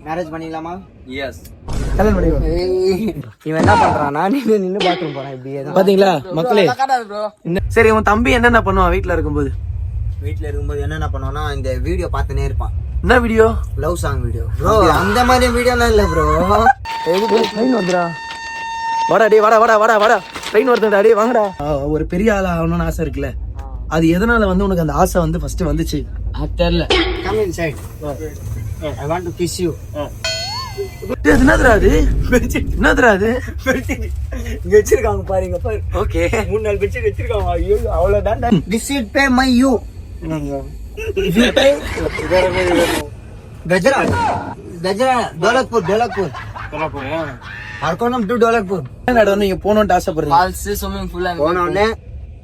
Marriage பண்ணிக்கலாமா? S. கல்யாணம் பண்ணிக்கோ. இவன் என்ன பண்றானா? நின்னு பாத்ரூம் போறான். இப்படியே தான். பாத்தீங்களா மக்களே? சரி, உன் தம்பி என்னென்ன பண்ணுவான் வீட்டுல இருக்கும்போது? வீட்டுல இருக்கும்போது என்னென்ன பண்ணுவானா, இந்த வீடியோ பார்த்துனே இருப்பான். என்ன video? Love song video bro. அந்த மாதிரி வீடியோலாம் இல்ல ப்ரோ. ட்ரெயின் வந்துடா. வாடா டே, வாடா வாடா வாடா வாடா. ட்ரெயின் வருதுடா டே, வாங்கடா. ஒரு பெரிய ஆளா ஆகணும்னு ஆசை இருக்குல்ல, அது எதனால வந்து உனக்கு அந்த ஆசை வந்து ஃபர்ஸ்ட் வந்துச்சு? தெரியல. Come inside. I want to kiss you. என்னதுடா அது? என்னதுடா அது? இங்க வச்சிருக்காங்க பாருங்க பாரு. ஓகே, 3-4 பெட்ஷீட் வச்சிருக்காங்க. ஐயோ அவ்வளவுதான். This is pay my you. गजरा गजरा दौलतपुर हरकोनम टू दौलतपुर. என்னடா நீங்க போணும்னு ஆசைப்படுறீங்க? ஃபால்ஸ் ஸ்விமிங் பூல் அங்க போனோடனே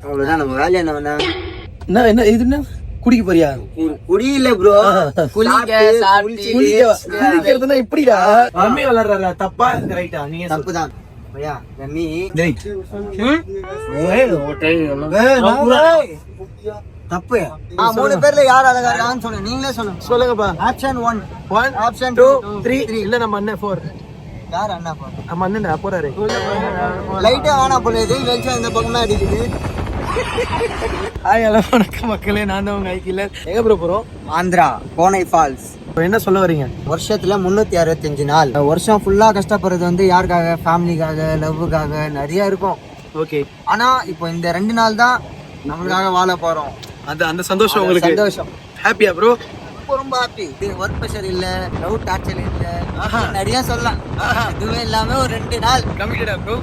அவ்வளவுதான் நம்ம வேலை. என்ன என்ன இது? என்ன குடிக்க போறியா? குடியில ப்ரோ, குளிக்கிறதுனா இப்படிடா. ரம்மி விளையாடுறா தப்பா ரைட்டா? நீங்க தப்புதான் ஐயா. ரம்மி தப்பு. 3 பேர்ல யார் அழகா இருக்கான்னு சொல்லுங்க. நீங்களே சொல்லுங்க. சொல்லுங்கப்பா. Option 1, option 2, 3. இல்ல நம்ம அண்ணன் 4. யார் அண்ணா போற? நம்ம அண்ணன் போறாரு. லைட்டா ஆனா போல இது வெளிச்சம் இந்த பக்கமா அடிக்குது. ஹாய் ஹலோ வணக்கம் மக்களே, நான் தான் உங்க ஐக்கில. எங்க ப்ரோ போறோம்? ஆந்திரா கோனை ஃபால்ஸ். என்ன சொல்ல வரீங்க? வருஷத்துல 365 நாள். வருஷம் ஃபுல்லா கஷ்டப்படுறது வந்து யாருக்காக? ஃபேமிலிக்காக, லவ்வுக்காக நிறைய இருக்கும். ஓகே. ஆனா இப்போ இந்த 2 நாள் தான் நம்மளுக்காக வாழ போறோம். அந்த சந்தோஷம் உங்களுக்கு? சந்தோஷம். ஹாப்பியா ப்ரோ? ரொம்ப ஹாப்பி. ஒர்க் ப்ரெஷர் இல்ல, லவ் டார்ச்சர் இல்ல, நிறைய சொல்லலாம். இதுவே இல்லாம ஒரு 2 நாள் கமிட்டடா ப்ரோ?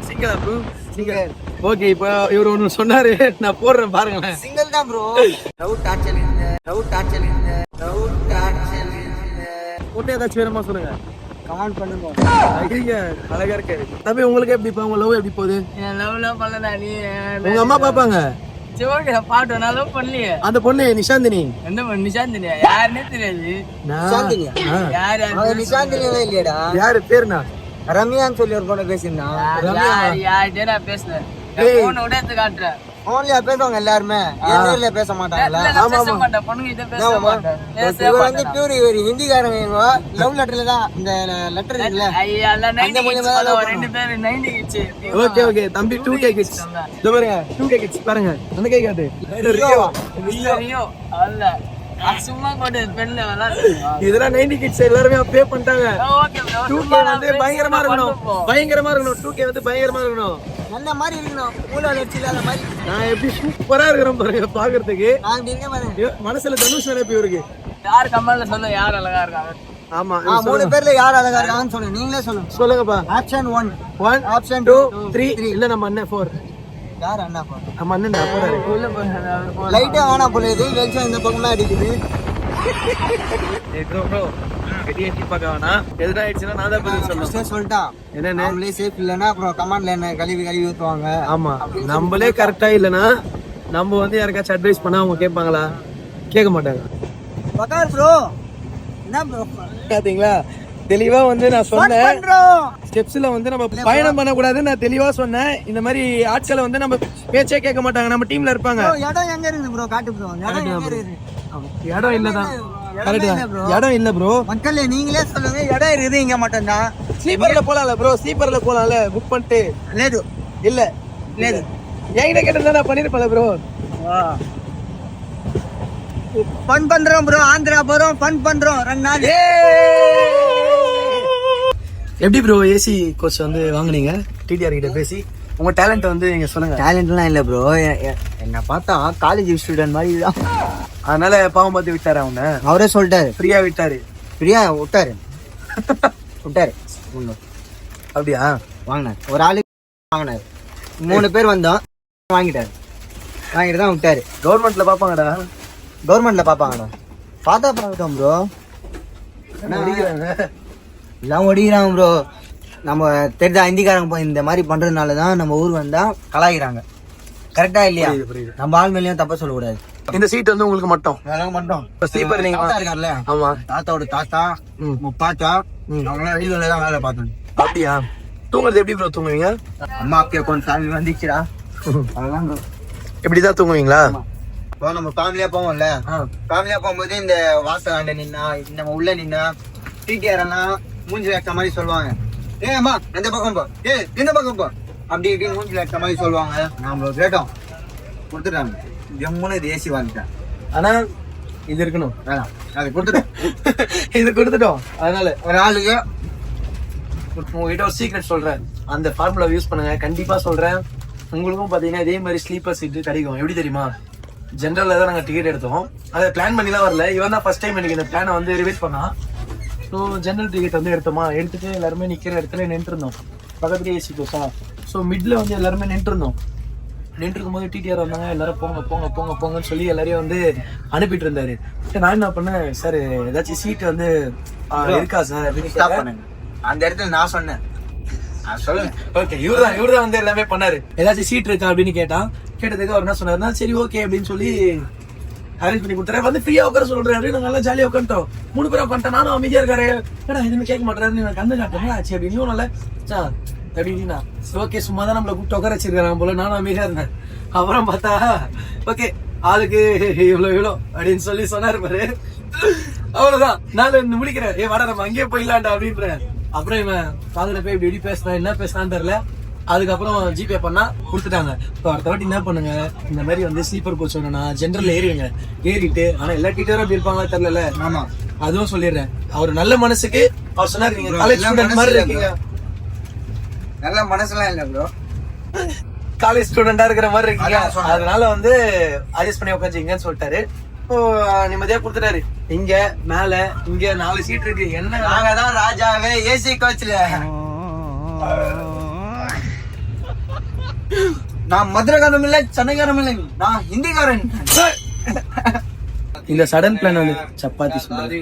சிங்கிளா ப்ரோ? சிங்கிள். ஓகே, இப்போ இவர் ஒன்று சொன்னாரு, நான் போடுறேன் பாருங்களேன். சிங்கிள் தான் ப்ரோ. லவ் டார்ச்சர் இல்ல, லவ் டார்ச்சர் இல்ல, லவ் டார்ச்சர் இல்ல. ஒண்ணு ஏதாச்சும் வேணுமா சொல்லுங்க. கமெண்ட் பண்ணுங்க. ஐயா அழகா இருக்காரு. தம்பி உங்களுக்கு எப்படி உங்க லவ் எப்படி போகுது? லவ்லாம் பண்ணலடா நீ. உங்க அம்மா பாப்பாங்க. சரி ஓகே, பாட்டு நான் லவ் பண்ணலையே. அந்த பொண்ணு நிஷாந்தினி. என்ன பண்ணு? நிஷாந்தினியா? யாருன்னே தெரியாது. நிஷாந்தினியா? யார் நிஷாந்தினியே இல்லையடா. யாரு பேருனா? ரம்யான்னு சொல்லி ஒரு பொண்ணு பேசியிருந்தான். யார்கிட்ட நான் பேசுனேன். போன விட எடுத்து காட்டுறேன். ஃபோன்லயா பேசுவாங்க எல்லாருமே? நேர்ல பேச மாட்டாங்களா? பேச மாட்டேன். பொண்ணுங்க கிட்ட பேச மாட்டேன். இவர் வந்து பியூர் இவர் ஹிந்திக்காரங்க. லவ் லெட்டர்ல தான் இந்த லெட்டர் இருக்குல்ல. ஐயா எல்லாம் 90 கிட்ஸ் பாருங்க. 2 பேர் 90 கிட்ஸ். ஓகே ஓகே தம்பி 2K கிட்ஸ். இதோ பாருங்க 2K கிட்ஸ் பாருங்க. அந்த கை காட்டு. ரியோ அல்ல. சும்மா போட்டு பெண்ல விளையாடு. இதெல்லாம் 90 கிட்ஸ் எல்லாரும் பே பண்ணிட்டாங்க. Okay bro. 2K வந்து பயங்கரமா இருக்கணும். பயங்கரமா இருக்கணும். 2K வந்து பயங்கரமா இருக்கணும். நல்ல மாதிரி இருக்கணும். மூளை வளர்ச்சி இல்லாத மாதிரி. நான் எப்படி சூப்பரா இருக்கிறேன் பாருங்க பாக்குறதுக்கு. நான் இப்படி இருக்க பாருங்க. மனசுல தனுஷ் நினைப்பு இருக்கு. யார் கமெண்ட்ல சொல்ல யார் அழகா இருக்காங்க? ஆமா, 3 பேர்ல யார் அழகா இருக்காங்கன்னு சொல்லுங்க. நீங்களே சொல்லுங்க. சொல்லுங்கப்பா. Option 1, option 2, 3. இல்ல நம்ம அண்ணன் 4. யார் அண்ணா போற? நம்ம அண்ணன் போறாரு. உள்ள போய் லைட்டா ஆனா போல இது வெளிச்சம் இந்த பக்கமா அடிக்குது. ஏய் ப்ரோ வெளியே எட்டி பார்க்க வேணாம். எதுனா ஆயிடுச்சுன்னா நான் தான் பதில் சொல்லணும். சொல்லிட்டான். என்னன்னு? நம்மளே சேஃப் இல்லைன்னா அப்புறம் கமாண்ட்ல என்ன கழுவி ஊத்துவாங்க. ஆமா, நம்மளே கரெக்டா இல்லைன்னா நம்ம வந்து யாருக்காச்சும் அட்வைஸ் பண்ணா அவங்க கேட்பாங்களா? கேட்க மாட்டாங்க. பக்கார் ப்ரோ. என்ன ப்ரோ பாத்தீங்களா? தெளிவா வந்து நான் சொன்னேன். ஸ்டெப்ஸ்ல வந்து நம்ம பயணம் பண்ண கூடாதுன்னு நான் தெளிவா சொன்னேன். இந்த மாதிரி ஆட்களை வந்து நம்ம பேச்சே கேட்க மாட்டாங்க. நம்ம டீம்ல இருப்பாங்க. இடம் எங்க இருக்கு ப்ரோ? காட்டு ப்ரோ. இடம் எங்க இருக்கு? இடம் இல்லதான். கரெக்ட் தான். இடம் இல்ல ப்ரோ. மக்களே நீங்களே சொல்லுங்க. இடம் இருக்குது இங்க மட்டும் தான். ஸ்லீப்பர்ல போலாம்ல ப்ரோ? ஸ்லீப்பர்ல போலாம்ல புக் பண்ணிட்டு? லேது இல்ல லேது. என்கிட்ட கேட்டா நான் பண்ணிருப்பேன் ப்ரோ. ஃபன் பண்றோம் ப்ரோ. ஆந்திரா போறோம், ஃபன் பண்றோம் 2 நாள். எப்படி ப்ரோ ஏசி கோர்ஸ் வந்து வாங்குனீங்க? டிடிஆர் கிட்ட பேசி உங்க டேலண்ட் வந்து நீங்க சொல்லுங்க. டேலண்ட்லாம் இல்ல ப்ரோ. என்ன பார்த்தா காலேஜ் ஸ்டூடெண்ட் மாதிரி தான். அதனால பாவம் பார்த்து விட்டாரு அவனை. அவரே சொல்லிட்டாரு. ஃப்ரீயா விட்டாரு. ஃப்ரீயா விட்டாரு. அப்படியா? வாங்கினார். ஒரு ஆளு வாங்கினாரு. 3 பேர் வந்தோம். வாங்கிட்டு தான் விட்டாரு. கவர்மெண்ட்ல பாப்பாங்கடா. கவர்மெண்ட்ல பாப்பாங்கடா. பார்த்தா பார்த்துட்டோம் ப்ரோ. எல்லாம் ஒடிக்கிறாங்க ப்ரோ. நம்ம தெரிஞ்ச ஹிந்திக்காரங்க இந்த மாதிரி பண்றதுனால தான் நம்ம ஊர் வந்தா கலாய்க்கிறாங்க. கரெக்டா இல்லையா? நம்ம ஆள் மேலேயும் தப்பா சொல்லக்கூடாது. இந்த சீட் வந்து உங்களுக்கு மட்டும் மட்டும் ஸ்லீப்பர் நீங்க இருக்காருல்ல. ஆமா, தாத்தாவோட தாத்தா முப்பாத்தா அவங்களாம் வீடுல தான் வேலை பார்த்தோம். அப்படியா? தூங்குறது எப்படி ப்ரோ தூங்குவீங்க? அம்மாவுக்கு கொஞ்சம் சாமி வந்துச்சுடா. அதெல்லாம் எப்படிதான் தூங்குவீங்களா? இப்போ நம்ம ஃபேமிலியா போவோம்ல, ஃபேமிலியா போகும்போது இந்த வாசல் ஆண்ட நின்னா நம்ம உள்ள நின்னா டிடிஆர்னா மூஞ்சி வைக்க மாதிரி சொல்லுவாங்க, அம்மா எந்த பக்கம் போ, இந்த பக்கம் போ, அப்படி இப்படின்னு மூஞ்சி வைக்க மாதிரி சொல்லுவாங்க. நம்ம கேட்டோம் கொடுத்துட்டாங்க, ஜம்முன்னு தேசி வாங்கிட்டேன். ஆனா இது இருக்கணும், வேணாம் அது கொடுத்துட்டோம். இது கொடுத்துட்டோம். அதனால ஒரு ஆளுக்கு உங்ககிட்ட ஒரு சீக்ரெட் சொல்றேன், அந்த ஃபார்முலா யூஸ் பண்ணுங்க. கண்டிப்பா சொல்றேன், உங்களுக்கும் பாத்தீங்கன்னா இதே மாதிரி ஸ்லீப்பர் சீட் கிடைக்கும். எப்படி தெரியுமா, ஜென்ரல்ல தான் நாங்க டிக்கெட் எடுத்தோம், அதை பிளான் பண்ணி தான் வரல. இவன் தான் ஃபர்ஸ்ட் டைம் எனக்கு இந்த பிளானை வந்து ரிவைஸ் பண்ணா. ஸோ ஜென்ரல் டிக்கெட் வந்து எடுத்தோமா, எடுத்துட்டு எல்லாருமே நிக்கிற இடத்துல நின்றுருந்தோம், பக்கத்துலேயே ஏசி கோசா. ஸோ மிட்ல வந்து எல்லாருமே நின்றுருந்தோம். நின்றுருக்கும் போது டிடிஆர் வந்தாங்க, எல்லாரும் போங்க போங்க போங்க போங்கன்னு சொல்லி எல்லாரையும் வந்து அனுப்பிட்டு இருந்தாரு. நான் என்ன பண்ணேன், சார் ஏதாச்சும் சீட் வந்து இருக்கா சார் அப்படின்னு ஸ்டாப் பண்ணுங்க. அந்த இடத்துல நான் சொன்னேன், சொல்லுங்க. ஓகே, இவர்தான் வந்து எல்லாமே பண்ணாரு. ஏதாச்சும் சீட் இருக்கா அப்படின்னு கேட்டதுக்கு அவர் என்ன சொன்னாருன்னா, சரி ஓகே அப்படின்னு சொல்லி அரேஞ்ச் பண்ணி கொடுத்தாரு. வந்து ஃப்ரீயா உட்கார சொல்றாரு, நாங்க நல்லா ஜாலியா உட்காந்துட்டோம். 3 பேரும் உட்காந்துட்டோம். நானும் அமைதியா இருக்காரு, ஏன்னா எதுவுமே கேட்க மாட்டாரு, எனக்கு கண்ணு காட்டுறேன் ஆச்சு அப்படின்னு. இவன் நல்லா அப்படின்னா ஓகே சும்மா தான் நம்மளை கூப்பிட்டு உட்கார வச்சிருக்காங்க போல. நானும் அமைதியா இருந்தேன். அப்புறம் பார்த்தா ஓகே ஆளுக்கு இவ்வளோ அப்படின்னு சொல்லி சொன்னாரு பாரு. அவ்வளவுதான், நான் முடிக்கிறேன், வாடா நம்ம அங்கேயே போயிடலாண்டா அப்படின்ற. அப்புறம் இவன் காதுல போய் இப்படி பேசினா, என்ன பேசினான்னு தெரியல. அதுக்கப்புறம் ஜிபே பண்ணா கொடுத்துட்டாங்க. இப்போ அடுத்த வாட்டி என்ன பண்ணுங்க, இந்த மாதிரி வந்து ஸ்லீப்பர் கோச் வேணும்னா ஜென்ரல் ஏறிடுங்க. ஏறிட்டு ஆனா எல்லா டீச்சரும் அப்படி இருப்பாங்களா தெரியல. ஆமா, அதுவும் சொல்லிடுறேன். அவர் நல்ல மனசுக்கு அவர் சொன்னாரு, நீங்க காலேஜ் ஸ்டூடெண்ட் மாதிரி இருக்கீங்க. நல்ல மனசுலாம் இல்ல ப்ரோ, காலேஜ் ஸ்டூடெண்டா இருக்கிற மாதிரி இருக்கீங்க, அதனால வந்து அட்ஜஸ்ட் பண்ணி உட்காந்துங்கன்னு சொல்லிட்டாரு. இப்போ நிம்மதியா கொடுத்துட்டாரு. இங்க மேல இங்க 4 சீட் இருக்கு. என்ன நாங்க தான் ராஜாவே ஏசி கோச்ல. நான் மதுரைக்காரன் இல்ல, சென்னைக்காரன் இல்லை, நான் ஹிந்திக்காரன். இந்த சடன் பிளான் வந்து சப்பாத்தி சொல்றாரு.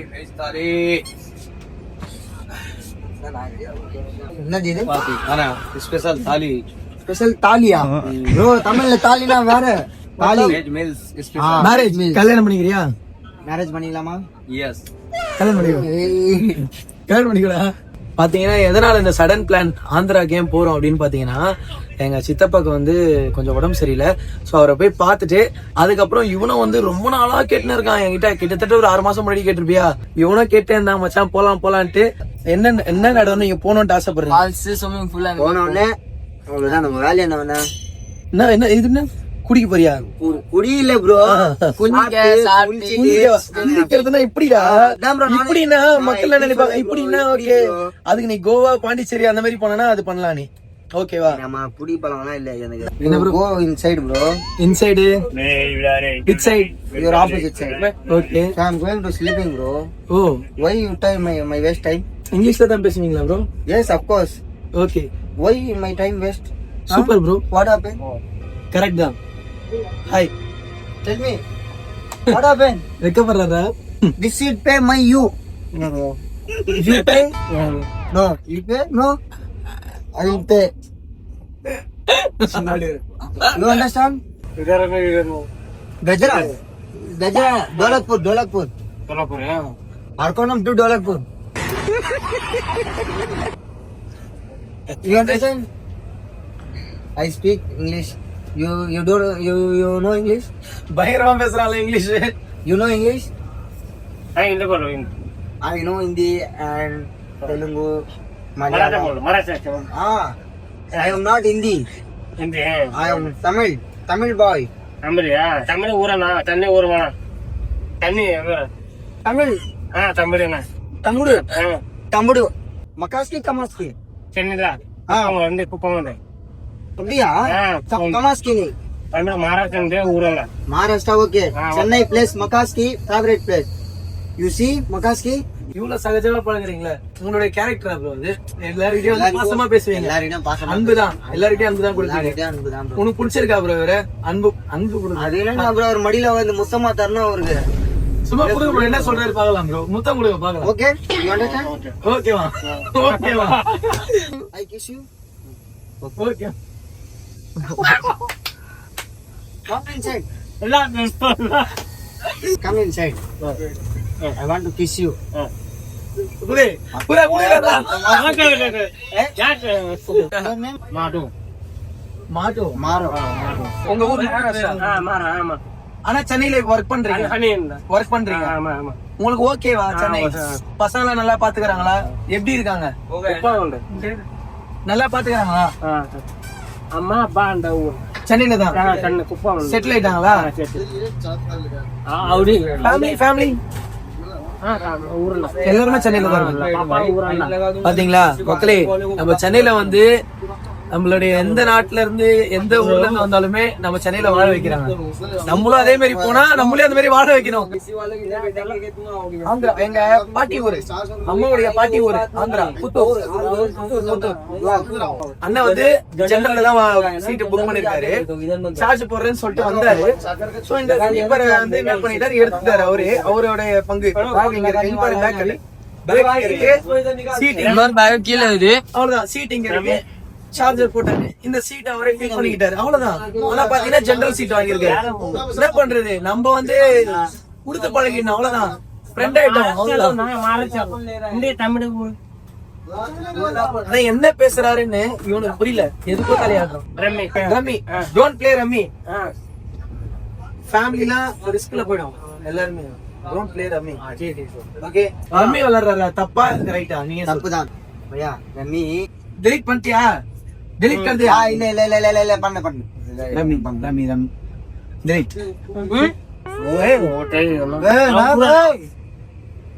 என்னது இது? ஆனா ஸ்பெஷல் தாலி. ஸ்பெஷல் தாலியா ப்ரோ? தமிழ்ல தாலினா வேற. தாலி மேரேஜ், கல்யாணம் பண்ணிக்கிறியா? மேரேஜ் பண்ணிக்கலாமா? எஸ், கல்யாணம் பண்ணிக்கடா. பாத்தீங்கன்னா எதனால இந்த சடன் பிளான் ஆந்திரா கேம் போறோம் அப்படின்னு பாத்தீங்கன்னா, எங்க சித்தப்பாக்கு வந்து கொஞ்சம் உடம்பு சரியில்லை. ஸோ அவரை போய் பார்த்துட்டு அதுக்கப்புறம் இவனும் வந்து ரொம்ப நாளா கேட்டுன்னு இருக்கான் என்கிட்ட. கிட்டத்தட்ட ஒரு 6 மாசம் முன்னாடி கேட்டிருப்பியா. இவனும் கேட்டே இருந்தான், மச்சான் போலாம் போலான்ட்டு. என்ன நடவடிக்கை நீங்க போகணும்னு ஆசைப்படுறீங்க? ஸ்விம்மிங் பூல் போனோடனே அவ்வளவுதான் நம்ம வேலையை. என்ன இது என்ன குடிக்க போறியா? குடியில ப்ரோ, குடிக்கிறதுனா இப்படிடா, இப்படின்னா மக்கள் நினைப்பாங்க இப்படின்னா. ஓகே, அதுக்கு நீ கோவா பாண்டிச்சேரி அந்த மாதிரி போனா அது பண்ணலாம். நீ ஓகேவா? நம்ம குடி பழம்லாம் இல்ல எனக்கு. என்ன bro? Go inside bro. Inside which side? Your opposite side. Okay, I am going to sleeping bro. Oh, why you time my waste time? இங்கிலீஷ்ல தான் பேசுவீங்களா bro? Yes, of course. Okay, why my time waste? Super bro. What happened? Correct தான். Hi, Tell me. What happened? வெக்கப்படுறா? This should pay my you. No. You pay? No. You pay? No. I will pay. You understand? Gajra. Dholakpur. Arkonam to Dholakpur. You understand? I speak English. You don't you know English? பயங்கரமா பேசுறாங்க English. You know English? I know Hindi and Telugu, Malayalam. I am not Hindi. I am Tamil boy. Tamil ஊரனா? தண்ணி ஊருமா? தண்ணி Tamil. Tambudu. Kamaski. சென்னைதான் வந்து குப்பம் வந்து அப்படியா? Kamaski. Tamil Maharashtra ஊரல்ல. Maharashtra okay. Chennai place Makaski favorite place. You see Makaski? இவ்வளவு சகஜமா பழகுறீங்களா? உங்களுடைய கேரக்டர் ப்ரோ. அது எல்லார்கிட்டயும் வந்து பாசமா பேசுவீங்க. எல்லாரிடம் பாசமா. அன்புதான், எல்லார்கிட்டயும் அன்புதான் கொடுப்பீங்க. அன்புதான் bro. உனக்கு பிடிச்சிருக்கா ப்ரோ? வேற அன்பு கொடுங்க. அது என்ன bro, ஒரு மடியில வந்து முத்தமா தரணும் அவருக்கு. சும்மா கொடுங்க bro. என்ன சொல்றாரு பார்க்கலாம் ப்ரோ. முத்தம் கொடுங்க பார்க்கலாம். Okay? You understand? ஓகேவா? ஓகேவா? I kiss you. Okay. Come inside. எல்லாம் Come inside. I want to kiss you. புரே புரே புரே. மாடு மாட்டோ மாரோ. உங்க ஊர் மகாராஷ்டிரா? மாறா. ஆமா. ஆனா சென்னையில ஒர்க் பண்றீங்க உங்களுக்கு ஓகேவா சென்னை? பசங்க நல்லா பாத்துக்கறாங்களா? எப்படி இருக்காங்க? நல்லா பாத்துக்கறாங்களா? அம்மா அப்பா அந்த ஊர் சென்னையில தான் செட்டில் ஆயிட்டாங்களா? ஃபேமிலி எல்லாருமே சென்னையில தான் பாத்தீங்களா மக்களே? நம்ம சென்னையில வந்து நம்மளுடைய எந்த நாட்டுல இருந்து எந்த ஊர்ல இருந்து வந்தாலுமே நம்ம சென்னையில வாழ வைக்கிறாங்க. நம்மளும் அதே மாதிரி போனா நம்மளே அந்த மாதிரி வாழ வைக்கணும். ஆந்திரா எங்க பாட்டி ஊரு, அம்மாவுடைய பாட்டி ஊரு ஆந்திரா புத்தூர். அண்ணன் வந்து ஜெனரல்ல தான் சீட்டு புக் பண்ணிருக்காரு. சார்ஜ் போடுறேன்னு சொல்லிட்டு வந்தாரு. சோ இந்த ஸ்லீப்பரை வந்து என்ன பண்ணிட்டாரு, எடுத்துட்டாரு அவரோட பங்கு. கீழே இது அவ்வளவுதான் சீட்டிங் இருக்கு. சார்ஜர் போட்டாரு. இந்த சீட் அவரே ஃபில் பண்ணிக்கிட்டாரு. அவ்வளவுதான். ஆனா பாத்தீங்கன்னா ஜெனரல் சீட் வாங்கியிருக்காரு. என்ன பண்றது, நம்ம வந்து கொடுத்து பழகிடணும். அவ்வளவுதான், ஃப்ரெண்ட் ஆயிட்டோம். ஆனா என்ன பேசுறாருன்னு இவனுக்கு புரியல. எதுக்கோ தலையாடுறோம். Rummy don't play rummy. ஃபேமிலிலாம் ரிஸ்க்ல போயிடும் எல்லாருமே. Don't play rummy. Okay, rummy விளையாடுறாரா? தப்பா ரைட்டா? நீங்க தப்புதான் பையா. ரம்மி டெலீட் பண்ணிட்டியா? டெலீட் பண்ணிட்டியா? இல்ல பண்ணு ரம்மி டெலீட்.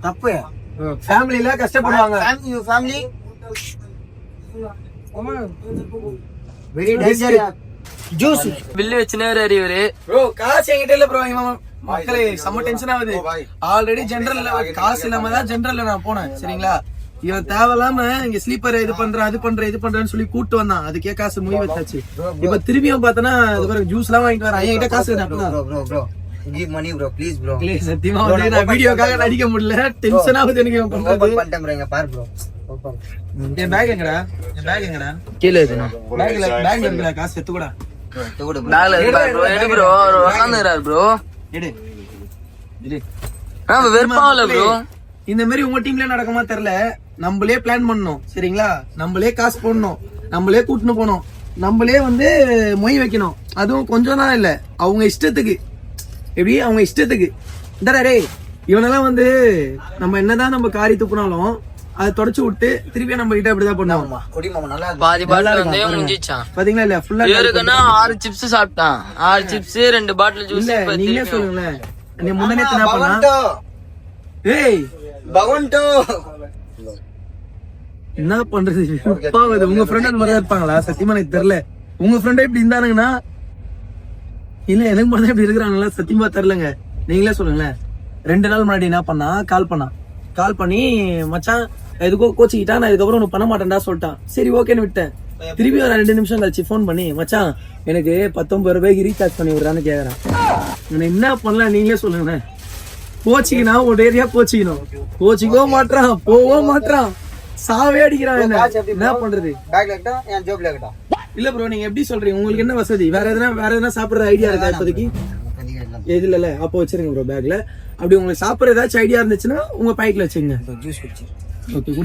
தப்பு. ஃபேமிலில கஷ்டப்படுவாங்க. Family very danger. Juice bill வச்சுனே இவரு. ப்ரோ காசு என்கிட்ட இல்ல ப்ரோ. மக்களே செம்ம டென்ஷன் ஆகுது. ஆல்ரெடி ஜெனரல்ல காசு இல்லாம தான் ஜெனரல்ல நான் போனேன். சரிங்களா? இவன் தேவையில்லாம இங்க ஸ்லீப்பர் இது பண்றேன்னு சொல்லி கூட்டு வந்தான். அதுக்கே காசு முய் வச்சாச்சு. இப்ப திரும்பியும் பார்த்தனா ஜூஸ் எல்லாம் வாங்கிட்டு வரேன். என்கிட்ட காசு give money bro, please bro. சத்தியமா வந்து நான் வீடியோக்காக நடிக்க முடியல. டென்ஷன் ஆகுது எனக்கு. பண்ணிட்டேன் bro. இங்க பாரு bro. என் பேக் எங்கடா? கீழே இருக்கு. பேக்ல இருக்குடா காசு. எடுத்துக்கூடா. பேக்ல இருக்கு ப்ரோ. எடு ப்ரோ. உட்கார்ந்துறாரு ப்ரோ. எடு. வெறுப்பாவல ப்ரோ. இந்த மாதிரி உங்க டீம்ல நடக்குமா தெரியல. நம்மளே பிளான் பண்ணணும். சரிங்களா? நம்மளே காசு போடணும். நம்மளே கூட்டின்னு போனோம். நம்மளே வந்து மொய் வைக்கணும். அதுவும் கொஞ்சம் தான் இல்ல, அவங்க இஷ்டத்துக்கு. எப்படி அவங்க இஷ்டத்துக்கு டே. இவனெல்லாம் வந்து நம்ம என்னதான் நம்ம காரி துப்புனாலும் அதை தொடச்சு விட்டு திருப்பி நம்ம கிட்ட அப்படிதான் பண்ணுவோம். பாதி பாட்டில் வந்து முடிஞ்சிச்சான் பாத்தீங்களா? இல்ல ஃபுல்லா 6 சிப்ஸ் சாப்பிட்டான். 6 சிப்ஸ் 2 பாட்டில் ஜூஸ். இல்ல நீங்களே சொல்லுங்களேன். நீ முன்னாடி என்ன பண்ணா? ஏய் பகவன்டோ என்ன பண்றது? உங்க ஃப்ரெண்ட் அந்த மாதிரி இருப்பாங்களா? சத்தியமா எனக்கு தெரியல. உங்க ஃப்ரெண்ட் இப்படி இருந்தானுங்கன்னா இல்ல எனக்கு மட்டும் இப்படி இருக்கிறாங்களா? சத்தியமா தெரியலங்க. நீங்களே சொல்லுங்களேன். 2 நாள் முன்னாடி என்ன பண்ணா, கால் பண்ணி மச்சான் எதுக்கோ கோச்சிக்கிட்டா, நான் இதுக்கப்புறம் ஒண்ணு பண்ண மாட்டேன்டா சொல்லிட்டான். சரி ஓகேன்னு விட்டேன். திருப்பி ஒரு 2 நிமிஷம் கழிச்சு போன் பண்ணி மச்சான் எனக்கு 19 ரூபாய்க்கு ரீசார்ஜ் பண்ணி விடுறான்னு கேக்குறான். என்ன பண்ணலாம் நீங்களே சொல்லுங்களேன். கோச்சிக்கனா ஒரு ஏரியா கோச்சிக்கோ மாட்டான், போவோ மாட்டான், சாவே அடிக்கிறான். என்ன பண்றது? இல்ல ப்ரோ, நீங்க எப்படி சொல்றீங்க? உங்களுக்கு என்ன வசதி? வேற எதனா சாப்பிடுற ஐடியா இருக்கா இப்போதைக்கு? எது இல்ல அப்போ வச்சிருங்க ப்ரோ பேக்ல. அப்படி உங்களுக்கு சாப்பிடுற ஏதாச்சும் ஐடியா இருந்துச்சுன்னா உங்க பைக்ல வச்சுங்க.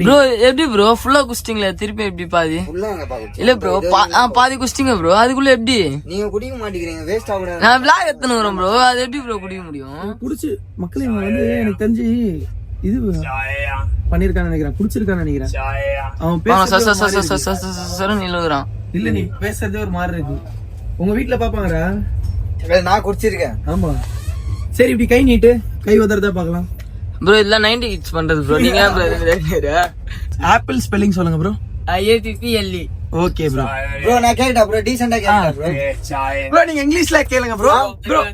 ப்ரோ எப்படி ப்ரோ ஃபுல்லா குஸ்டிங்ல திருப்பி எப்படி பாதி? இல்ல ப்ரோ பாதி குஸ்டிங்க ப்ரோ. அதுக்குள்ள எப்படி நீங்க குடிக்க மாட்டேங்கிறீங்க? வேஸ்ட் ஆகுது. நான் விளாக் எத்தனை வரோம் ப்ரோ. அது எப்படி ப்ரோ குடிக்க முடியும்? குடிச்சு மக்கள் இவங்க வந்து எனக்கு தெரிஞ்சு இது பண்ணிருக்கான்னு நினைக்கிறேன். குடிச்சிருக்கான்னு நினைக்கிறேன். அவன் பேசுறான். இல்ல நீ பேசுறதே ஒரு மாதிரி இருக்கு. உங்க வீட்டுல பாப்பாங்கடா. நான் குடிச்சிருக்கேன். ஆமா சரி, இப்படி கை நீட்டு, கை உதறதா பாக்கலாம் ப்ரோ. இதெல்லாம் 90 கிட்ஸ் பண்றது ப்ரோ. நீங்க ஆப்பிள் ஸ்பெல்லிங் சொல்லுங்க ப்ரோ. APPLE. Okay bro. நான் கேட்டா ப்ரோ, டீசென்ட்டா கேட்டா ப்ரோ. நீங்க இங்கிலீஷ்ல கேளுங்க ப்ரோ.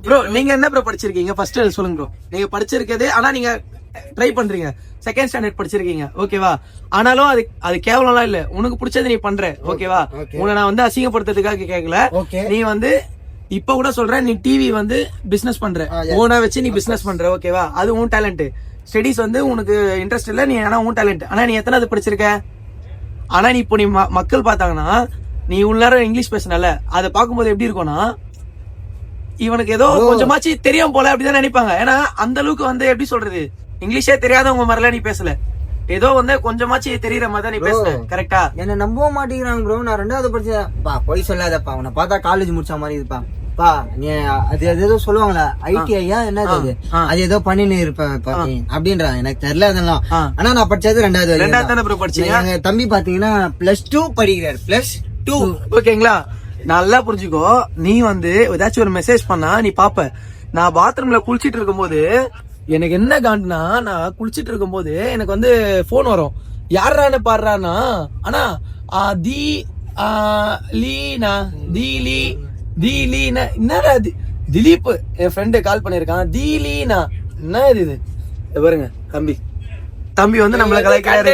ப்ரோ நீங்க என்ன ப்ரோ படிச்சிருக்கீங்க? ஃபர்ஸ்ட் சொல்லுங்க ப்ரோ. நீங்க படிச்சிருக்கது, ஆனா நீங்க ட்ரை பண்றீங்க. 2nd ஸ்டாண்டர்ட் படிச்சிருக்கீங்க. ஓகேவா? ஆனாலும் அது கேவலம்லாம் இல்ல. உனக்கு பிடிச்சது நீ பண்ற. ஓகேவா? உன்னை நான் வந்து அசிங்கப்படுத்துறதுக்காக கேட்கல. நீ வந்து இப்ப கூட சொல்ற, நீ டிவி வந்து பிசினஸ் பண்ற, ஓனா வச்சு நீ பிசினஸ் பண்ற. ஓகேவா? அது உன் டேலண்ட். ஸ்டடிஸ் வந்து உனக்கு இன்ட்ரெஸ்ட் இல்ல, நீ ஆனா உன் டேலண்ட். ஆனா நீ எத்தனாவது படிச்சிருக்க? ஆனா நீ இப்போ நீ மக்கள் பார்த்தாங்கன்னா நீ உள்ளார இங்கிலீஷ் பேசுனல, அதை பார்க்கும்போது எப்படி இருக்கும்னா இவனுக்கு ஏதோ கொஞ்சமாச்சு தெரியும் போல அப்படிதான் நினைப்பாங்க. ஏன்னா அந்த அளவுக்கு வந்து எப்படி சொல்றது, இங்கிலீஷே தெரியாதவங்க மாதிரிலாம் நீ பேசல. ஏதோ வந்து கொஞ்சமாச்சு தெரியற மாதிரி நீ பேசுற. கரெக்டா? என்ன நம்பவும் மாட்டேங்கிறாங்க ப்ரோ. நான் 2வது படிச்சேன். போய் சொல்லாதப்பா. அவனை பார்த்தா காலேஜ் முடிச்ச மாதிரி இருப்பான். பா நீ அது ஏதோ சொல்லுவாங்களா ஐடிஐயா என்னது அது அது ஏதோ பண்ணின்னு இருப்ப பாத்தீங்க அப்படின்றாங்க. எனக்கு தெரியல அதெல்லாம். ஆனா நான் படிச்சது 2வது தானே ப்ரோ படிச்சீங்க. எங்க தம்பி பாத்தீங்கன்னா +2 படிக்கிறார். +2 ஓகேங்களா? நல்லா புரிஞ்சுக்கோ. நீ வந்து ஏதாச்சும் ஒரு மெசேஜ் பண்ணா நீ பாப்ப. நான் பாத்ரூம்ல குளிச்சிட்டு இருக்கும்போது எனக்கு என்ன காண்டுனா, நான் குளிச்சிட்டு இருக்கும்போது எனக்கு வந்து போன் வரும். யாரான்னு பாடுறானா, ஆனா தி லீனா தீலீனா என்னடா திலீப் என் ஃப்ரெண்டு கால் பண்ணிருக்கான். தீலீனா என்ன இது பாருங்க. தம்பி வந்து நம்மள கலாய்க்கிறாரு.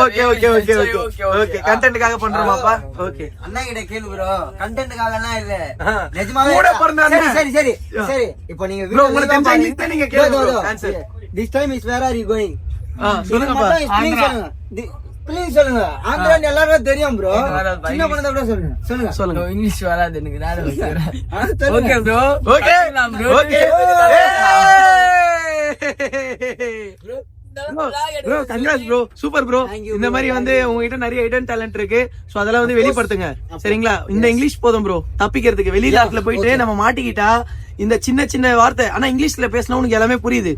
Okay okay okay okay okay கண்டென்ட்காக பண்றோமாப்பா. ஓகே அண்ணா கிட்ட கேளு ப்ரோ. கண்டென்ட்காகலாம் இல்ல, நிஜமாவே. கூட பிறந்தானே. சரி சரி சரி. இப்போ நீங்க ப்ரோ உங்களுக்கு தெரிஞ்ச இங்கிலீஷ்ல நீங்க கேளுங்க answer. This time is where are you going? சொல்லுங்கப்பா. ப்ளீஸ் சொல்லுங்க. ஆந்திரா எல்லாரும் தெரியும் ப்ரோ. சின்ன குழந்தை கூட சொல்லுங்க. சொல்லுங்க. இங்கிலீஷ் வராது எனக்கு. Okay bro. Okay okay bro congrats bro. Super bro. இந்த மாதிரி வந்து உங்ககிட்ட நிறைய ஹிடன் டேலண்ட் இருக்கு. சோ அதெல்லாம் வந்து வெளிப்படுத்துங்க சரிங்களா? இந்த இங்கிலீஷ் போதும் ப்ரோ தப்பிக்கிறதுக்கு. வெளிநாட்டுல போயிட்டு நம்ம மாட்டிக்கிட்டா இந்த சின்ன சின்ன வார்த்தை, ஆனா இங்கிலீஷ்ல பேசினா உனக்கு எல்லாமே புரியுது.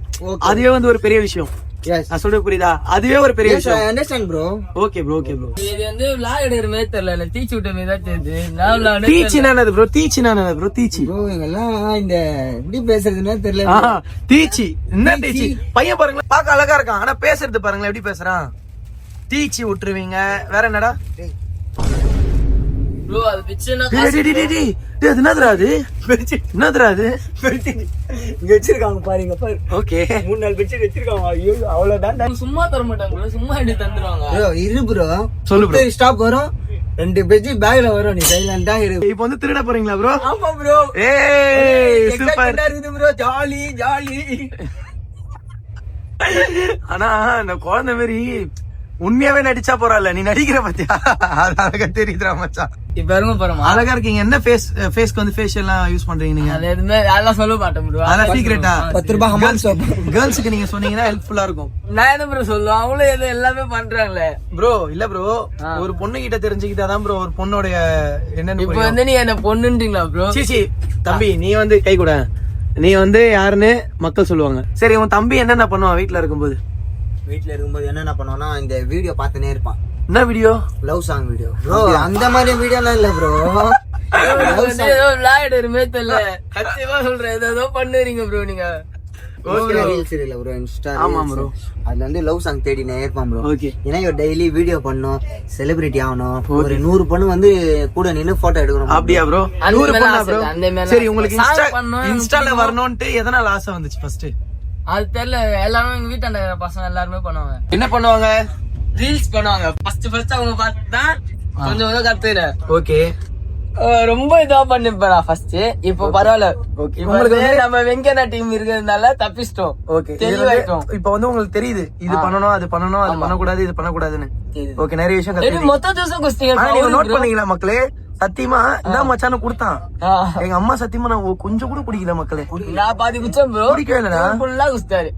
அதுவே வந்து ஒரு பெரிய விஷயம். நான் சொல்றது புரியுதா? அதுவே ஒரு பெரிய விஷயம். Understand bro. Okay bro okay bro. இது வந்து விளாக் எடுக்கிற மாதிரி தெரியல, எனக்கு டீச் விட்ட மாதிரி தான் தெரியுது. நான் டீச்சினா என்னது ப்ரோ? டீச்சினா என்னது ப்ரோ? டீச்சி ப்ரோ எல்லாம் இந்த எப்படி பேசுறதுன்னே தெரியல. டீச்சி என்ன டீச்சி? பையன் பாருங்களேன் பார்க்க அழகா இருக்கான், ஆனா பேசுறது பாருங்களேன் எப்படி பேசுறான். டீச்சி விட்டுருவீங்க. வேற என்னடா ப்ரோ? அது பிச்சைனா என்னதுரா அது? என்னதுரா அது? இங்க வச்சிருக்காங்க பாருங்க பாரு. ஓகே 3-4 பெட்ஷீட் வச்சிருக்காங்க. ஐயோ அவ்வளவுதான். சும்மா தர மாட்டாங்க ப்ரோ, சும்மா எடுத்து தந்துருவாங்க. ப்ரோ இரு ப்ரோ. சொல்லு ப்ரோ. ஸ்டாப் வரும், 2 பெட்ஷீட் பேக்ல வரும். நீ சைலண்டா இரு. இப்போ வந்து திருட போறீங்களா ப்ரோ? ஆமா ப்ரோ. ஏய் சூப்பர் இருக்குது ப்ரோ. Jolly jolly. ஆனா இந்த குழந்தை மாதிரி உண்மையாவே நடிச்சா போறால. நீ நடிக்கிற பத்தியா? அது அழகா தெரியுதுடா மச்சான். இப்ப இருங்க பாருமா, அழகா இருக்கீங்க. என்ன ஃபேஸ்க்கு வந்து ஃபேஷியல் எல்லாம் யூஸ் பண்றீங்க நீங்க? அது எதுவுமே அதெல்லாம் சொல்ல மாட்டேன் ப்ரோ. அதெல்லாம் சீக்ரெட்டா? 10 ரூபாய் ஹமாம் சோப். கேர்ள்ஸ்க்கு நீங்க சொன்னீங்கன்னா ஹெல்ப்ஃபுல்லா இருக்கும். நான் என்ன ப்ரோ சொல்லுவேன், அவங்களும் எது எல்லாமே பண்றாங்களே ப்ரோ. இல்ல ப்ரோ, ஒரு பொண்ணு கிட்ட தெரிஞ்சுக்கிட்டாதான் ப்ரோ ஒரு பொண்ணோட என்னன்னு. இப்ப வந்து நீ என்ன பொண்ணுன்றீங்களா ப்ரோ? சீச்சி தம்பி, நீ வந்து கை கூட. நீ வந்து யாருன்னு மக்கள் சொல்லுவாங்க. சரி, உன் தம்பி என்னென்ன பண்ணுவான் வீட்டுல இருக்கும்போது? வீட்டுல இருக்கும்போது என்னென்ன பண்ணுவானா, இந்த வீடியோ பார்த்துனே இருப்பான். என்ன video? Love song video bro. அந்த மாதிரி வீடியோலாம் இல்ல ப்ரோ. ஏதோ விளையாடுறமே தெரியல, சத்தியமா சொல்றேன். ஏதோ பண்ணுறீங்க ப்ரோ நீங்க. ரீல்ஸ் இல்ல ப்ரோ, இன்ஸ்டா. ஆமா ப்ரோ. அதுல வந்து லவ் சாங் தேடினே இருப்பான் ப்ரோ. ஓகே. ஏன்னா இவர் டெய்லி வீடியோ பண்ணணும், செலிபிரிட்டி ஆகணும், ஒரு 100 பொண்ணு வந்து கூட நின்னு போட்டோ எடுக்கணும். அப்படியா ப்ரோ? 100 பொண்ணா ப்ரோ? சரி, உங்களுக்கு பண்ணணும் இன்ஸ்டால வரணும்ட்டு எதனால ஆசை வந்துச்சு ஃபர்ஸ்ட்? அது தெரியல. எல்லாரும் எங்க வீட்டாண்ட பசங்க எல்லாருமே பண்ணுவாங்க. என்ன பண்ணுவாங்க? ரீல்ஸ் பண்ணுவாங்க. ஃபர்ஸ்ட் அவங்க பார்த்து தான் கொஞ்சம் கொஞ்சம் கத்துக்கிறேன். ஓகே. ரொம்ப இதா பண்ணிப்பா ஃபர்ஸ்ட். இப்போ பரவாயில்ல. உங்களுக்கு நம்ம வெங்கண்ணா டீம் இருக்கிறதுனால தப்பிச்சிட்டோம். ஓகே, தெளிவாயிட்டோம். இப்போ வந்து உங்களுக்கு தெரியுது இது பண்ணணும், அது பண்ணணும், அது பண்ணக்கூடாது, இது பண்ணக்கூடாதுன்னு. ஓகே, நிறைய விஷயம் கத்துக்கிட்டீங்க. மொத்த ദിവസം குஸ்திங்க நீங்க நோட் பண்ணீங்களா மக்களே? சத்தியமா என்ன மச்சான குடுத்தான் எங்க அம்மா. சத்தியமா நான் கொஞ்சம் கூட குடிக்கல மக்களே. நான் பாதி குச்சேன் ப்ரோ. குடிக்கவே இல்லடா. ஃபுல்லா குஸ்தாரு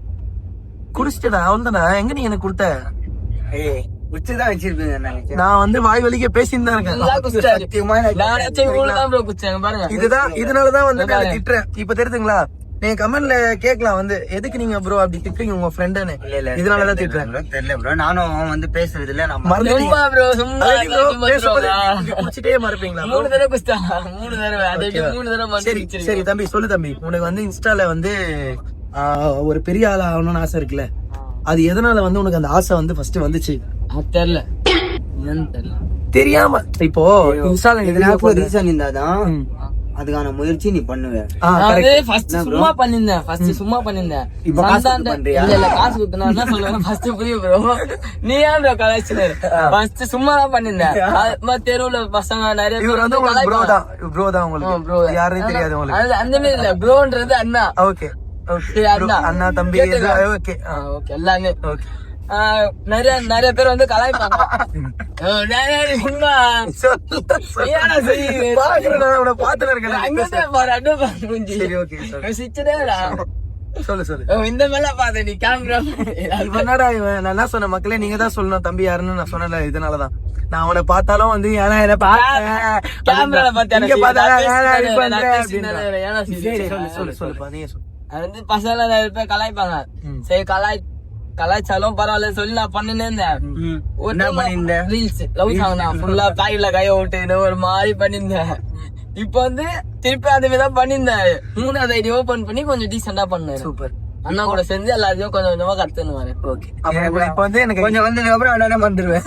குடிச்சிட்டடா. அவ்வளவுதானா? எங்க நீ எனக்கு கொடுத்த? குச்சிதான் வச்சிருப்பீங்க. நான் வந்து வாய் வலிக்க பேசிட்டு தான் இருக்கேன். இதுதான், இதனாலதான் வந்து நான் திட்டுறேன். இப்ப தெரியுதுங்களா? நீங்க கமெண்ட்ல கேட்கலாம் வந்து, எதுக்கு நீங்க ப்ரோ அப்படி திட்டுறீங்க உங்க ஃப்ரெண்டுன்னு. இதனாலதான் திட்டுறேன். தெரியல ப்ரோ, நானும் வந்து பேசுறது இல்ல. நான் குடிச்சிட்டே மறப்பீங்களா? 3 தடவை குஸ்தா. 3 தடவை. அதே 3 தடவை. சரி சரி தம்பி, சொல்லு தம்பி. உனக்கு வந்து இன்ஸ்டால வந்து ஒரு பெரிய ஆள் ஆகணும்னு ஆசை இருக்குல்ல, அது எதனால வந்து உனக்கு அந்த ஆசை வந்து ஃபர்ஸ்ட் வந்துச்சு? தெரியல, தெரியல. தெரியாம இப்போ இன்ஸ்டால ரீசன் இருந்தாதான் அதுக்கான முயற்சி நீ பண்ணுவ. சும்மா பண்ணிருந்தேன். இப்ப காசு பண்றியா? இல்ல, காசு குடுத்தனா என்ன சொல்லுவேன் ஃபர்ஸ்ட் புரியும் ப்ரோ. நீ ஏன் ப்ரோ கலாய்ச்சினு? ஃபர்ஸ்ட் சும்மா தான் பண்ணிருந்தேன். தெருவுல பசங்க நிறைய பேர் வந்து ப்ரோ தான் உங்களுக்கு யாரையும் தெரியாது உங்களுக்கு. அந்த மாதிரி இல்ல, ப்ரோன்றது அண்ணா. ஓகே ஓகே, அண்ணா தம்பி. ஓகே ஓகே, எல்லாமே ஓகே. நிறைய பேர் வந்து கலாய்ப்பாங்க. சொல்லு இந்த மேல பாத்த நீ கேமரா இப்ப என்னடா இவன் நான் என்ன சொன்ன மக்களே நீங்க தான் சொல்லணும் தம்பி யாருன்னு நான் சொன்னல இதனாலதான் நான் அவனை பார்த்தாலும் வந்து ஏன்னா என்ன கேமரால சொல்லுப்பா நீங்க சொல்லு அது வந்து பசங்க நிறைய பேர் கலாய்ப்பாங்க சரி கலாய்ச்சாலும் பரவாயில்ல சொல்லி நான் பண்ணினே இருந்தேன் ரீல்ஸ் லவ் சாங் தான் ஃபுல்லா பாக்கெட்ல கைய விட்டு ஒரு மாதிரி பண்ணிருந்தேன் இப்ப வந்து திருப்பி அதே தான் பண்ணிருந்தேன் 3வது ஐடி ஓபன் பண்ணி கொஞ்சம் டீசெண்டா பண்ணேன் சூப்பர் அண்ணா கூட செஞ்சு எல்லாத்தையும் கொஞ்சம் கொஞ்சமா கத்துன்னு ஓகே இப்ப வந்து எனக்கு கொஞ்சம் வந்ததுக்கு அப்புறம் என்ன வந்துருவேன்.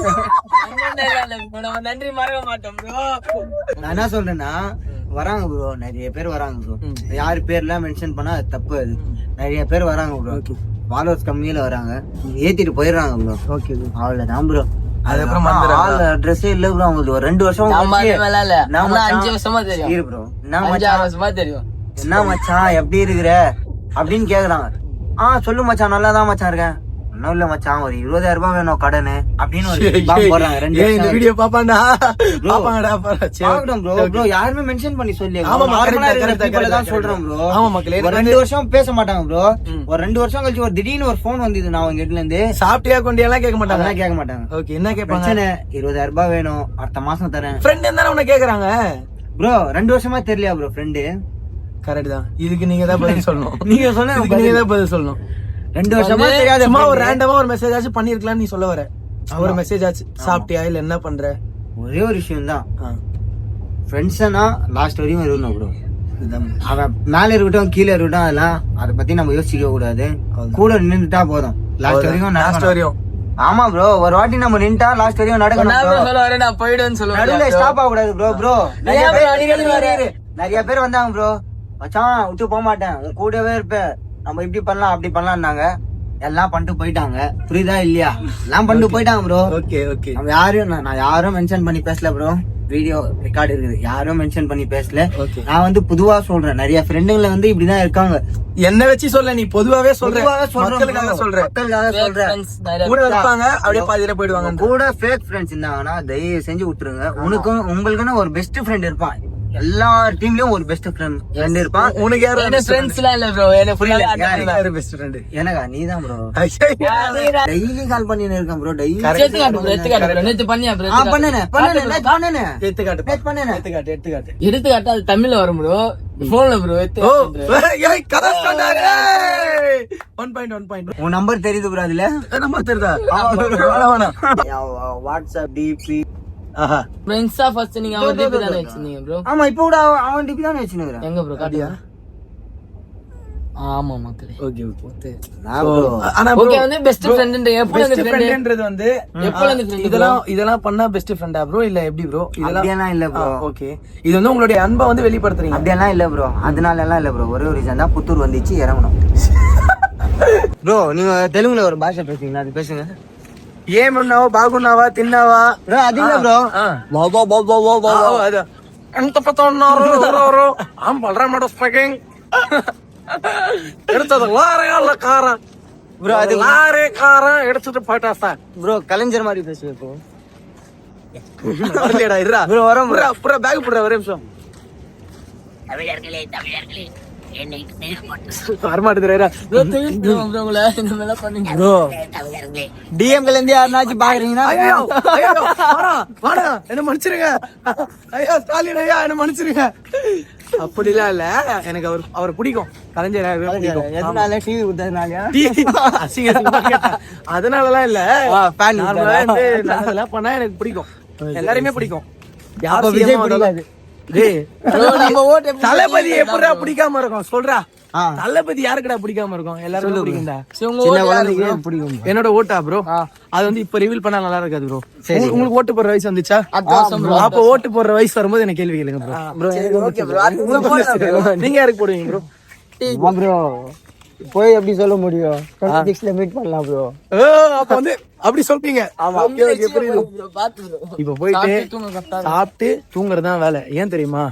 நன்றி மறக்க மாட்டோம் ப்ரோ. நான் என்ன சொல்றேன்னா வராங்க ப்ரோ, நிறைய பேர் வராங்க ப்ரோ. யாரு பேர்லாம் மென்ஷன் பண்ணா அது தப்பு. அது நிறைய பேர் வராங்க ப்ரோ. ஃபாலோவர்ஸ் கம்மியில வராங்க, ஏத்திட்டு போயிடுறாங்க ப்ரோ. ஓகே அவ்வளவுதான் ப்ரோ. அதுக்கப்புறம் ட்ரெஸ்ஸே இல்ல ப்ரோ. அவங்களுக்கு ஒரு 2 வருஷம் 5 வருஷமா தெரியும் இரு ப்ரோ. 5 வருஷமா தெரியும். என்ன மச்சான் எப்படி இருக்கிற அப்படின்னு கேக்குறாங்க. சொல்லு மச்சான் நல்லாதான் மச்சான் இருக்கேன். ஒன்னும் இல்ல மச்சான் ஒரு 20,000 ரூபாய் வேணும் கடனு அப்படின்னு ஒரு போடுறாங்க. 2 வீடியோ பாப்பாண்டா பாப்பாங்கடா ப்ரோ. யாருமே மென்ஷன் பண்ணி சொல்லி சொல்றேன் ப்ரோ. ஆமா மக்களே 2 வருஷம் பேச மாட்டாங்க ப்ரோ. ஒரு 2 வருஷம் கழிச்சு ஒரு திடீர்னு ஒரு போன் வந்தது. நான் அவங்க கிட்ட இருந்து சாப்பிட்டியா கொண்டியெல்லாம் கேட்க மாட்டாங்க. ஓகே என்ன கேட்பாங்க? 20,000 ரூபாய் வேணும் அடுத்த மாசம் தரேன். ஃப்ரெண்ட் என்ன உன்ன கேக்குறாங்க ப்ரோ. 2 வருஷமா தெரியலையா ப்ரோ ஃப்ரெண்டு? கரெக்ட் தான். இதுக்கு நீங்க தான் பதில் சொல்லணும். நீங்க சொன்ன நீங்க தான் பதில் சொல்லணும். 2 வருஷமா தெரியாத சும்மா ஒரு ரேண்டமா ஒரு மெசேஜ் ஆச்சு பண்ணிருக்கலாம் நீ சொல்ல வர. ஒரு மெசேஜ் ஆச்சு சாப்பிட்டியா இல்ல என்ன பண்ற? ஒரே ஒரு விஷயம் தான். ஃப்ரெண்ட்ஸ்னா லாஸ்ட் வரையும் இருக்கணும் ப்ரோ. அவன் மேல இருக்கட்டும் கீழே இருக்கட்டும் அதெல்லாம் அதை பத்தி நம்ம யோசிக்க கூடாது. கூட நின்றுட்டா போதும் லாஸ்ட் வரையும். ஆமா ப்ரோ. ஒரு வாட்டி நம்ம நின்றுட்டா லாஸ்ட் வரையும் நடக்கணும். நான் போயிடுவேன்னு சொல்லுவேன். நடுவுல ஸ்டாப் ஆக கூடாது ப்ரோ. ப்ரோ நிறைய பேர் வந்தாங்க ப்ரோ. மச்சான் விட்டு போக மாட்டேன், உன் கூடவே இருப்பேன், நம்ம இப்படி பண்ணலாம் அப்படி பண்ணலாம்னாங்க. எல்லாம் பண்ணிட்டு போயிட்டாங்க. புரியுதா இல்லையா? எல்லாம் பண்ணிட்டு போயிட்டாங்க ப்ரோ. Okay okay. நான் யாரும் மென்ஷன் பண்ணி பேசல ப்ரோ. வீடியோ ரெக்கார்டு இருக்குது. யாரும் மென்ஷன் பண்ணி பேசல. நான் வந்து பொதுவா சொல்றேன். நிறைய ஃப்ரெண்டுங்களை வந்து இப்படிதான் இருக்காங்க. என்ன வச்சு சொல்ல நீ பொதுவாவே சொல்ற. கூட இருப்பாங்க அப்படியே பாதியில போயிடுவாங்க. கூட ஃபேக் ஃப்ரெண்ட்ஸ் இருந்தாங்கன்னா தயவு செஞ்சு விட்டுருங்க. உனக்கும் உங்களுக்குன்னு ஒரு பெஸ்ட் ஃப்ரெண்ட் இருப்பான். எல்லா டீம்லயும் ஒரு பெஸ்ட் ஃப்ரெண்ட் இருப்பான். உனக்கு யாரும் ஃப்ரெண்ட்ஸ் எல்லாம் இல்ல ப்ரோ. யாரு பெஸ்ட் ஃப்ரெண்ட்? எனக்கா? நீதான் ப்ரோ. டெய்லி கால் பண்ணி இருக்கேன் ப்ரோ. டெய்லி எடுத்துக்காட்டு அது தமிழ்ல வரும் ப்ரோ. போன்ல ப்ரோ. உன் நம்பர் தெரியுது ப்ரோ. அதுல நம்பர் தெரியுதா? WhatsApp DP. ஃப்ரெண்ட்ஸா ஃபர்ஸ்ட் நீங்க அவன் டிபி தான வச்சிருந்தீங்க ப்ரோ? ஆமா இப்போ கூட அவன் டிபி தான வச்சிருக்கான். எங்க ப்ரோ காட்டியா? ஆமா மக்களே. Okay okay. ஆனா ஓகே வந்து பெஸ்ட் ஃப்ரெண்ட்ன்ற எப்போ அந்த ஃப்ரெண்ட்ன்றது வந்து எப்போ அந்த ஃப்ரெண்ட் இதெல்லாம் பண்ணா பெஸ்ட் ஃப்ரெண்டா ப்ரோ இல்ல எப்படி ப்ரோ? இதெல்லாம் இல்ல ப்ரோ. ஓகே. இது வந்து உங்களுடைய அன்பை வந்து வெளிப்படுத்துறீங்க. அப்படியெல்லாம் இல்ல ப்ரோ. அதனால எல்லாம் இல்ல ப்ரோ. ஒரே ஒரு ரீசன் தான், புத்தூர் வந்துச்சு இறங்கணும். ப்ரோ நீங்க தெலுங்குல ஒரு பாஷை பேசுவீங்களா? அது பேசுங்க. ఏమన్నావు బాగున్నావా తిన్నావా? అది బ్రో ఎంత పెద్ద ఉన్నారు బలరామ స్పీకింగ్ எடுத்தது லாரையால காரா ப்ரோ. அது லாரே காரா எடுத்துட்டு போயிட்டா ப்ரோ. கலைஞர் மாதிரி பேசுவேன் இப்போ. வரலடா இருடா ப்ரோ. வரோம் ப்ரோ. புரா பேக் புரா ஒரே நிமிஷம். தமிழர்களே வரமாட்டேதுரா ப்ரோ. உங்களை இந்த மேல பண்ணுங்க ப்ரோ. டிஎம்ல இருந்து யாருனாச்சும் பாக்குறீங்கன்னா வாடா என்ன மன்னிச்சிருங்க. ஐயா ஸ்டாலின் ஐயா என்ன மன்னிச்சிருங்க. அப்படிலாம் இல்ல, எனக்கு அவர் பிடிக்கும். கலைஞர் எதனால டிவி கொடுத்ததுனாலயா? அதனாலலாம் இல்ல, அதெல்லாம் பண்ணா எனக்கு பிடிக்கும். எல்லாருமே பிடிக்கும். தளபதி எப்படா பிடிக்காம இருக்கும் சொல்றா? தளபதி யாருக்குடா பிடிக்காம இருக்கும்? எல்லாருக்கும் பிடிக்கும்டா. என்னோட ஓட்டா ப்ரோ? அது வந்து இப்ப ரிவீல் பண்ணா நல்லா இருக்காது ப்ரோ. உங்களுக்கு ஓட்டு போடுற வயசு வந்துச்சா? அப்ப ஓட்டு போடுற வயசு வரும்போது எனக்கு கேள்வி கேளுங்க ப்ரோ. நீங்க யாருக்கு போடுவீங்க ப்ரோ? ப்ரோ போய் எப்படி சொல்ல முடியும்? 26ல மீட் பண்ணலாம் ப்ரோ. அப்ப வந்து அப்படி சொல்றீங்க. இப்ப போயிட்டு சாப்பிட்டு தூங்குறதுதான் வேலை. ஏன் தெரியுமா?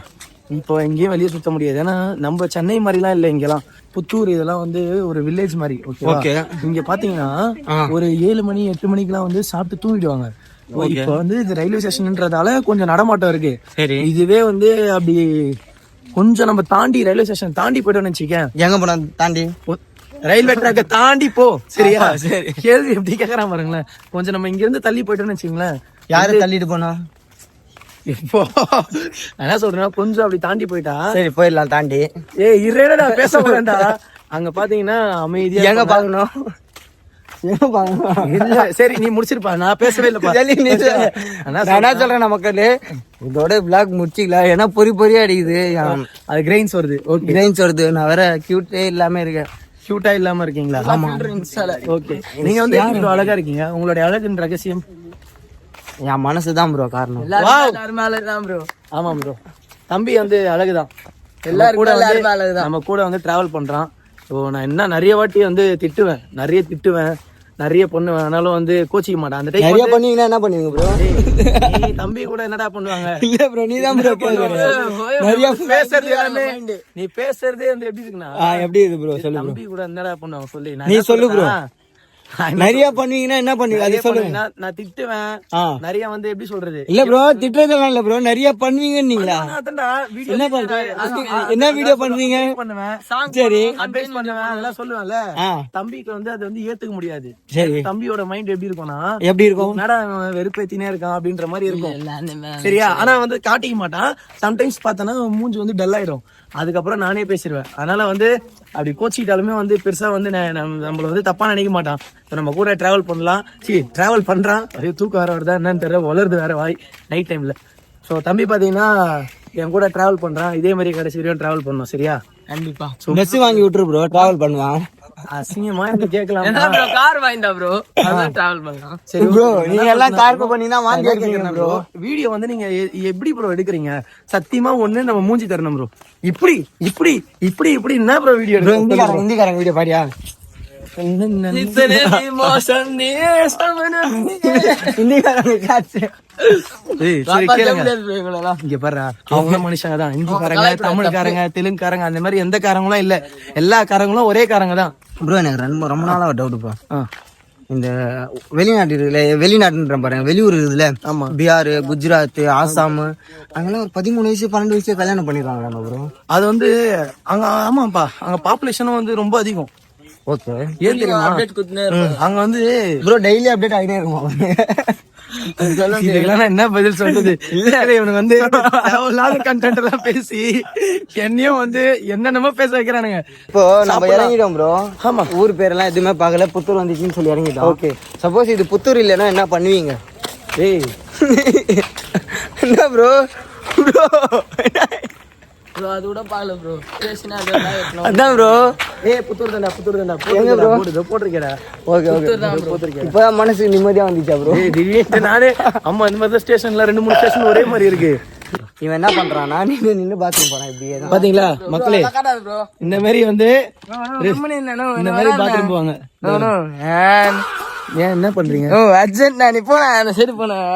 இப்போ எங்கேயும் வெளியே சுத்த முடியாது. ஏன்னா நம்ம சென்னை மாதிரிலாம் இல்ல. இங்கெல்லாம் புத்தூர் இதெல்லாம் வந்து ஒரு வில்லேஜ் மாதிரி. ஓகே. இங்க பாத்தீங்கன்னா ஒரு 7 மணி 8 மணிக்கெல்லாம் வந்து சாப்பிட்டு தூங்கிடுவாங்க. இப்ப வந்து இது ரயில்வே ஸ்டேஷன்ன்றதால கொஞ்சம் நடமாட்டம் இருக்கு. இதுவே வந்து அப்படி கொஞ்சம் நம்ம தாண்டி ரயில்வே ஸ்டேஷன் தாண்டி போயிட்டோம்னு வச்சுக்கேன். எங்க போனா தாண்டி ரயில்வே ட்ராக்கை தாண்டி போ சரியா? சரி, கேள்வி எப்படி கேக்குறான் பாருங்களேன். கொஞ்சம் நம்ம இங்க இருந்து தள்ளி போயிட்டோம்னு வச்சுங்களேன். யாரு தள்ளிட்டு போனா? இப்போ நான் என்ன சொல்றேன்னா கொஞ்சம் அப்படி தாண்டி போயிட்டா சரி போயிடலாம் தாண்டி. நான் பேச போறேன்டா. அங்க பாத்தீங்கன்னா அமைதியா எங்க பாக்கணும்? இல்ல சரி நீ முடிச்சிருப்பா, நான் பேசவே இல்லப்பா. என்ன சொல்றேன் நமக்கு இதோட vlog முடிச்சிக்கலாம். ஏன்னா பொறியா அடிக்குது, அது கிரெயின்ஸ் வருது. ஓகே கிரெயின்ஸ் வருது. நான் வேற கியூட்டே இல்லாம இருக்கேன். கியூட்டா இல்லாம இருக்கீங்களா? ஆமா. ஓகே, நீங்க வந்து இவ்வளவு அழகா இருக்கீங்க. உங்களுடைய அழகின் ரகசியம் என் மனசுதான் ப்ரோ காரணம். ப்ரோ. ஆமா ப்ரோ, தம்பி வந்து அழகுதான். நம்ம கூட வந்து டிராவல் பண்றான். ஸோ நான் என்ன நிறைய வாட்டி வந்து திட்டுவேன், நிறைய பண்ணுவேன். ஆனாலும் வந்து கோச்சிக்க மாட்டேன். அந்த டைம் நிறைய பண்ணீங்கன்னா என்ன பண்ணுவீங்க ப்ரோ? தம்பி கூட என்னடா பண்ணுவாங்க? இல்ல ப்ரோ, நீதான் ப்ரோ நிறைய பேசுறது எல்லாமே. நீ பேசுறதே வந்து எப்படி இருக்குன்னா எப்படி இருக்கு ப்ரோ? சொல்லு. தம்பி கூட என்னடா பண்ணுவாங்க சொல்லி நீ சொல்லு ப்ரோ. நிறைய பண்ணுவீங்கன்னா என்ன பண்ணுவீங்க அது சொல்லுங்க. நான் திட்டுவேன் நிறைய. வந்து எப்படி சொல்றது? இல்ல ப்ரோ, திட்டுறதெல்லாம் இல்ல ப்ரோ, நிறைய பண்ணுவீங்கன்னீங்களா? என்ன பண்றீங்க? என்ன வீடியோ பண்றீங்க? சரி, அட்வைஸ் பண்ணுவேன், அதெல்லாம் சொல்லுவேன்ல. தம்பிக்கு வந்து அது வந்து ஏத்துக்க முடியாது. சரி, தம்பியோட மைண்ட் எப்படி இருக்கும்னா எப்படி இருக்கும்? என்னடா வெறுப்பேத்தினே இருக்கான் அப்படின்ற மாதிரி இருக்கும் சரியா? ஆனா வந்து காட்டிக்க மாட்டான். சம்டைம்ஸ் பார்த்தனா மூஞ்சி வந்து டல் ஆயிடும். அதுக்கப்புறம் நானே பேசிடுவேன். அதனால வந்து அப்படி கோச்சிக்கிட்டாலுமே வந்து பெருசா வந்து நம்மள வந்து தப்பா நினைக்க மாட்டான். நம்ம கூட டிராவல் பண்ணலாம். டிராவல் பண்றான், அதே தூக்கம் வேற வருதா என்னன்னு தெரியல, வளருது வேற வாய் நைட் டைம்ல. ஸோ தம்பி பாத்தீங்கன்னா என் கூட டிராவல் பண்றான். இதே மாதிரி கடைசி வரையும் டிராவல் பண்ணுவோம் சரியா? கண்டிப்பா. பஸ் வாங்கி விட்டுரு ப்ரோ, டிராவல் பண்ணுவான். அசிங்கமா எனக்கு கேட்கலாம். கார் வாங்கிட்டா ப்ரோ, அதான் டிராவல் பண்ணலாம். சரி ப்ரோ, நீங்க எல்லாம் கார் பண்ணீங்கன்னா வாங்கி வைக்கிறீங்க ப்ரோ. வீடியோ வந்து நீங்க எப்படி ப்ரோ எடுக்கிறீங்க? சத்தியமா ஒண்ணு நம்ம மூஞ்சி தரணும் ப்ரோ. இப்படி இப்படி இப்படி இப்படி என்ன ப்ரோ வீடியோ எடுக்கிறீங்க? ஹிந்திக்காரங்க வீடியோ பாடியா? இங்க பாரு, அவங்க மனுஷங்க தான். ஹிந்திக்காரங்க, தமிழ்காரங்க, தெலுங்குக்காரங்க அந்த மாதிரி எந்த காரங்களும் இல்ல. எல்லா காரங்களும் ஒரே காரங்க தான் ப்ரோ. எனக்கு ரொம்ப நாளா டவுட்ப்பா. இந்த வெளிநாட்டுன்ற பாருங்க, வெளியூர் இருக்குதுல்ல, பீகார், குஜராத், ஆசாம், அங்கெல்லாம் ஒரு 13 வயசு 12 வயசு கல்யாணம் பண்ணிடுறாங்க ப்ரோ. அது வந்து அங்க ஆமாப்பா, அங்க பாப்புலேஷனும் வந்து ரொம்ப அதிகம். ஓகே, ஏன் தெரியுமா? அங்க வந்து ப்ரோ டெய்லி அப்டேட் ஆகிட்டே இருக்கும். என்ன பதில் சொல்றது? இல்ல இவனுக்கு வந்து கண்டென்ட் எல்லாம் பேசி என்னையும் வந்து என்னென்னமோ பேச வைக்கிறானுங்க. இப்போ நம்ம இறங்கிட்டோம் ப்ரோ. ஆமா, ஊர் பேரெல்லாம் எதுவுமே பார்க்கல, புத்தூர் வந்துச்சுன்னு சொல்லி இறங்கிட்டோம். ஓகே, சப்போஸ் இது புத்தூர் இல்லைன்னா என்ன பண்ணுவீங்க? என்ன ப்ரோ? அது கூட பாக்கல ப்ரோ. அதான் ப்ரோ. புத்தூர் தாண்டா. எங்க ப்ரோ போட்டிருக்கேடா? ஓகே ஓகே, இப்பதான் மனசு நிம்மதியா வந்துச்சா ப்ரோ? திடீர்னு நானே அம்மா இந்த மாதிரி ஸ்டேஷன்ல 2-3 ஸ்டேஷன் ஒரே மாதிரி இருக்கு. இவன் என்ன பண்றான்? நான் நின்னு பாத்ரூம் போறேன். இப்படியே பாத்தீங்களா மக்களே, இந்த மாதிரி வந்து இந்த மாதிரி பாத்ரூம் போவாங்க. ஏன் என்ன பண்றீங்க? அர்ஜென்ட் நான் போனேன், சரி போனேன்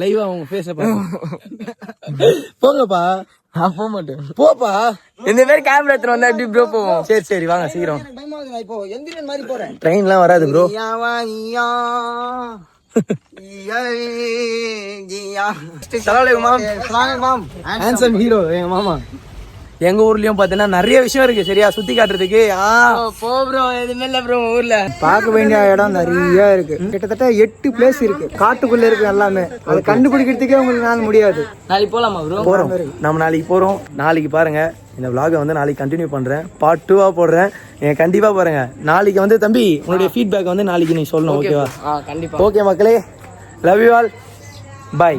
லைவா உங்க ஃபேஸ பாருங்க. போங்கப்பா. போக மாட்டேன். போப்பா, இந்த மாதிரி கேமரா எடுத்து வந்தா எப்படி ப்ரோ போவோம்? சரி சரி வாங்க சீக்கிரம். இப்போ எந்திரன் மாதிரி போறேன். ட்ரெயின்லாம் வராது ப்ரோ. ஹேண்ட்ஸம் ஹீரோ எங்க மாமா. எங்க ஊர்லயும் பாத்தீங்கன்னா நிறைய விஷயம் இருக்கு சரியா, சுத்தி காட்டுறதுக்கு. போ ப்ரோ, எதுவுமே இல்ல ப்ரோ ஊர்ல. பார்க்க வேண்டிய இடம் நிறைய இருக்கு. கிட்டத்தட்ட 8 பிளேஸ் இருக்கு. காட்டுக்குள்ள இருக்கு எல்லாமே. அதை கண்டுபிடிக்கிறதுக்கே உங்களுக்கு நான் முடியாது. நாளைக்கு போலாமா ப்ரோ? போறோம், நம்ம நாளைக்கு போறோம். நாளைக்கு பாருங்க இந்த vlog வந்து நாளைக்கு கண்டினியூ பண்றேன். பார்ட் 2 போடுறேன். கண்டிப்பா பாருங்க. நாளைக்கு வந்து தம்பி உங்களுடைய ஃபீட்பேக் வந்து நாளைக்கு நீ சொல்லணும். ஓகேவா? கண்டிப்பா. ஓகே மக்களே, லவ் யூ ஆல், பை.